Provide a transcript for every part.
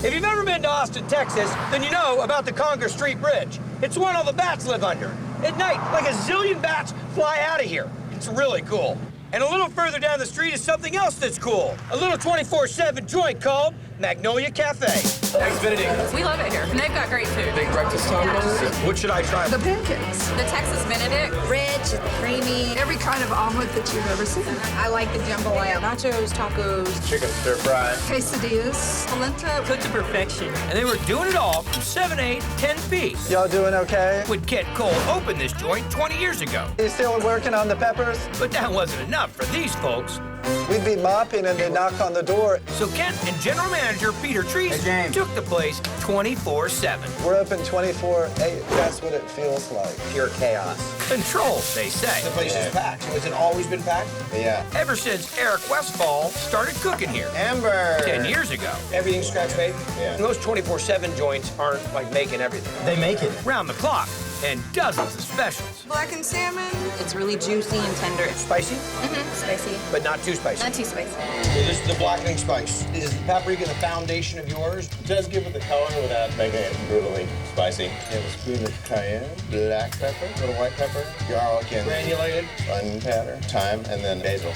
If you've ever been to Austin, Texas, then you know about the Congress Street Bridge. It's the one all the bats live under. At night, like a zillion bats fly out of here. It's really cool. And a little further down the street is something else that's cool. A little 24/7 joint called Magnolia Cafe. Thanks, Benedict. We love it here. And they've got great food. Big breakfast tacos. What should I try? The pancakes. The Texas Benedict. Rich, creamy. Every kind of omelet that you've ever seen. I like the jambalaya. Nachos, tacos. Chicken stir fry. Quesadillas. Polenta. Cooked to perfection. And they were doing it all from 7, 8, 10 feet. Y'all doing okay? When Kent Cole opened this joint 20 years ago. You still working on the peppers? But that wasn't enough for these folks. We'd be mopping and they knock on the door. So Kent and General Manager Peter Treese took the place 24/7. We're open 24/8. That's what it feels like. Pure chaos. Control, they say. The place is packed. Has it always been packed? Yeah. Ever since Eric Westfall started cooking here Amber. 10 years ago. Everything's scratch made? Yeah. And those 24/7 joints aren't like making everything. They make it. Round the clock. And dozens of specials. Blackened salmon. It's really juicy and tender. Spicy, Spicy. but not too spicy. Not too spicy. So this is the blackening spice. Is the paprika the foundation of yours? It does give it the color without making it brutally spicy. You have a spoon of cayenne, black pepper, little white pepper, garlic, and Granulated. onion powder, thyme, and then basil.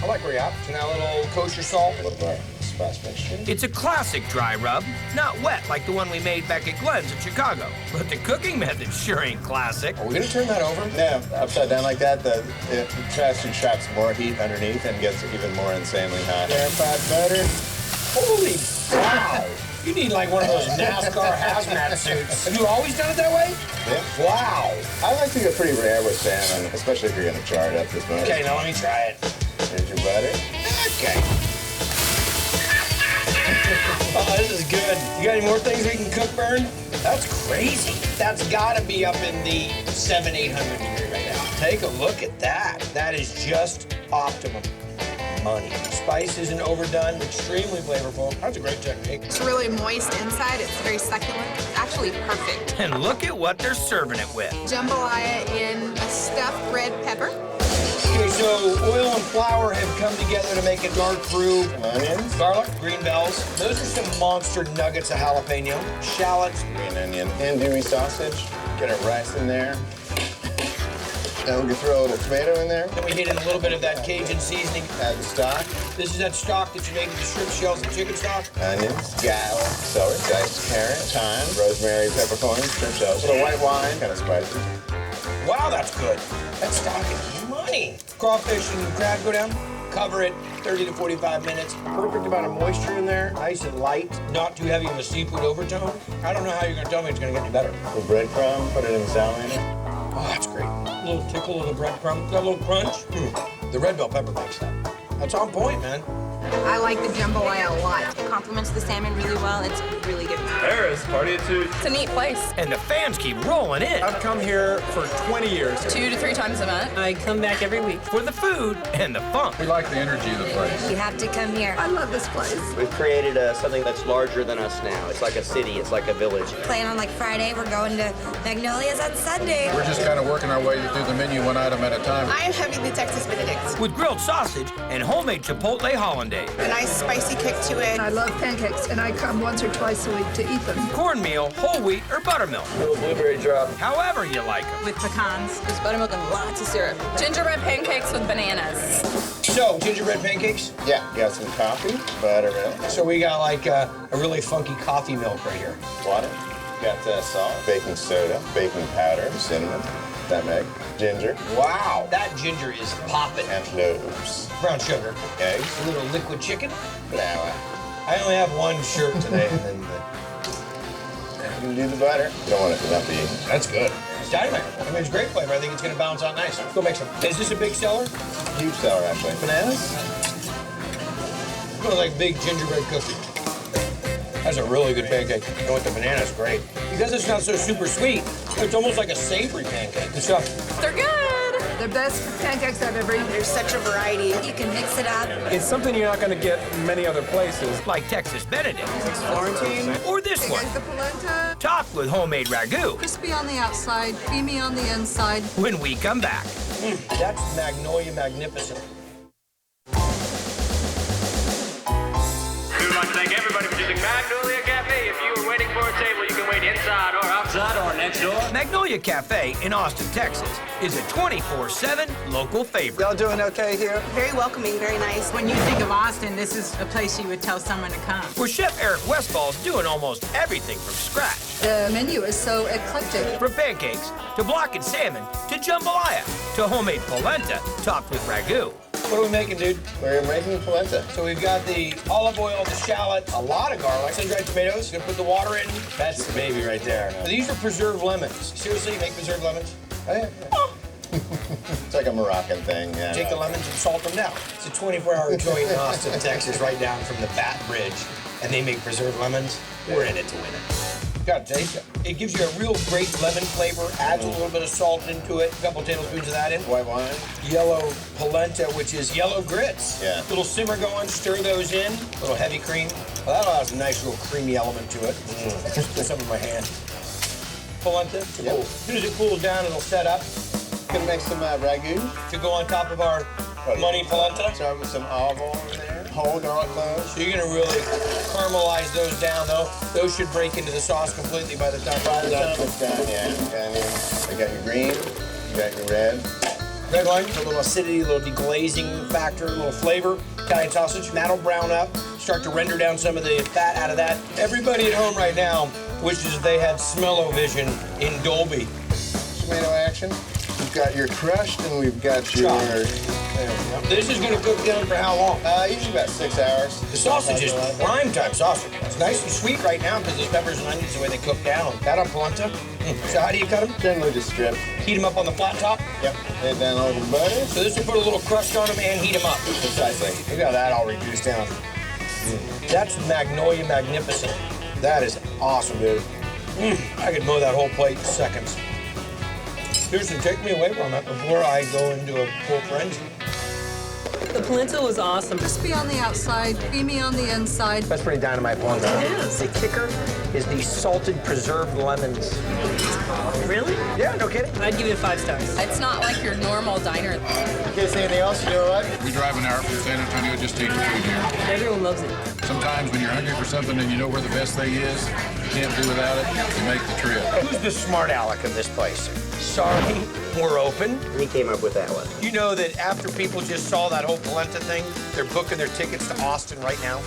I like riyab. So now a little kosher salt. A little more spice mixture. It's a classic dry rub, not wet like the one we made back at Glenn's in Chicago. But the cooking method sure ain't classic. Are we gonna turn that over? No, upside down like that, it traps more heat underneath and gets even more insanely hot. Clarified butter. Holy wow! You need like one of those NASCAR hazmat suits. Have you always done it that way? Yeah. Wow. I like to go pretty rare with salmon, especially if you're gonna char it up this much. Okay, now let me try it. Here's your butter. Okay. Oh, this is good. You got any more things we can cook, Bern? That's crazy. That's gotta be up in the 700, 800 degree right now. Take a look at that. That is just optimum money. Spice isn't overdone, extremely flavorful. That's a great technique. It's really moist inside. It's very succulent. Actually perfect. And look at what they're serving it with. Jambalaya in a stuffed red pepper. Okay, so oil and flour have come together to make a dark roux. Onions. Garlic, green bells. Those are some monster nuggets of jalapeno. Shallots. Green onion. Andouille sausage. Get our rice in there. Then we can throw a little tomato in there. Then we hit in a little bit of that Cajun seasoning. Add the stock. This is that stock that you make with the shrimp shells and chicken stock. Onions, garlic, celery, diced carrot, thyme, rosemary, peppercorns, shrimp shells. A little white wine, kind of spicy. Wow, that's good. That stock is money. Crawfish and crab go down. Cover it 30 to 45 minutes. Perfect amount of moisture in there. Nice and light. Not too heavy of a seafood overtone. I don't know how you're gonna tell me it's gonna get any better. A little breadcrumb, put it in the salmon. Oh, that's great. A little tickle of the breadcrumb. Got a little crunch. The red bell pepper makes that. That's on point, man. I like the jambalaya a lot. It complements the salmon really well. It's really good. Paris, party at 2. It's a neat place. And the fans keep rolling in. I've come here for 20 years. 2 to 3 times a month. I come back every week. For the food and the funk. We like the energy of the place. You have to come here. I love this place. We've created something that's larger than us now. It's like a city. It's like a village. Playing on like Friday, we're going to Magnolia's on Sunday. We're just kind of working our way through the menu one item at a time. I am having the Texas Benedict. With grilled sausage and homemade chipotle hollandaise. A nice spicy kick to it. I love pancakes, and I come once or twice a week to eat them. Cornmeal, whole wheat, or buttermilk. Little blueberry drop. However you like them. With pecans. There's buttermilk and lots of syrup. Gingerbread pancakes with bananas. So, gingerbread pancakes. Yeah, got some coffee, buttermilk, So we got like a really funky coffee milk right here. water. Got salt, baking soda, baking powder, cinnamon, nutmeg, ginger, Wow, that ginger is popping. and cloves. Brown sugar. Eggs, A little liquid chicken. flour. I only have one shirt today, and then You can do the butter. You don't want it to not be. that's good. It's dynamite. I mean, it's great flavor. I think it's gonna balance out nice. Go make some. Is this a big seller? Huge seller, actually. Bananas? It's one of like big gingerbread cookie. That's a really good pancake. And with the banana, it's great. Because it's not so super sweet, it's almost like a savory pancake. Good stuff. They're good. The best pancakes I've ever eaten. There's such a variety. You can mix it up. It's something you're not going to get many other places. Like Texas Benedict. Florentine. Or this one. The polenta, Topped with homemade ragu. crispy on the outside, creamy on the inside. When we come back. That's Magnolia Magnificent. We would like to thank everybody for choosing Magnolia Cafe. Cafe. If you were waiting for a table, you can wait inside or outside or next door. Magnolia Cafe in Austin, Texas is a 24/7 local favorite. Y'all doing okay here? Very welcoming, very nice. When you think of Austin, this is a place you would tell someone to come. Where Chef Eric Westfall's doing almost everything from scratch. The menu is so eclectic. From pancakes, to blackened salmon, to jambalaya, to homemade polenta topped with ragu. What are we making, dude? We're making polenta. So we've got the olive oil, the shallot, a lot of garlic, sun-dried tomatoes. Gonna put the water in. That's the baby right there. These are preserved lemons. Seriously, you make preserved lemons? Oh, yeah. It's like a Moroccan thing, yeah. Take the lemons and salt them down. It's a 24-hour joint in Austin, Texas, right down from the Bat Bridge. And they make preserved lemons. We're in it to win it. Gotta taste it. It gives you a real great lemon flavor, adds a little bit of salt into it, a couple tablespoons of that in. White wine. Yellow polenta, which is yellow grits. Yeah. Little simmer going, stir those in. A little heavy cream. Well, that allows a nice little creamy element to it. Just put some in my hand. Polenta. Yep. As soon as it cools down, it'll set up Gonna make some ragu. to go on top of our money polenta. Start with some olive oil in there. Whole garlic cloves. So you're gonna really caramelize those down, though. Those should break into the sauce completely by the time By it's the done. time it's done, yeah. And then you got your green, you got your red. Red wine, a little acidity, a little deglazing factor, a little flavor. Italian sausage, that'll brown up, start to render down some of the fat out of that. Everybody at home right now wishes they had smell-o-vision in Dolby. Tomato action. We've got your crushed and we've got your... This is gonna cook down for how long? Usually about 6 hours. The sausage is prime time sausage. It's nice and sweet right now because those peppers and onions, the way they cook down. That on polenta. So how do you cut them? Generally just strip. Heat them up on the flat top. Yep. Lay it down over the butter. So this will put a little crust on them and heat them up. Precisely. Look how that all reduced down. That's Magnolia Magnificent. That is awesome, dude. I could mow that whole plate in seconds. Seriously, take me away from it before I go into a full frenzy. The polenta was awesome. Crispy on the outside, creamy on the inside. That's pretty dynamite polenta. It is. The kicker is the salted preserved lemons. Really? Yeah, no kidding. I'd give it 5 stars. It's not like your normal diner. In case anything else, you know what? We drive an hour from San Antonio just to eat the food here. Everyone loves it. Sometimes when you're hungry for something and you know where the best thing is, you can't do without it, you make the trip. Who's the smart aleck of this place? Sorry, we're open. He came up with that one. You know that after people just saw that whole polenta thing, they're booking their tickets to Austin right now?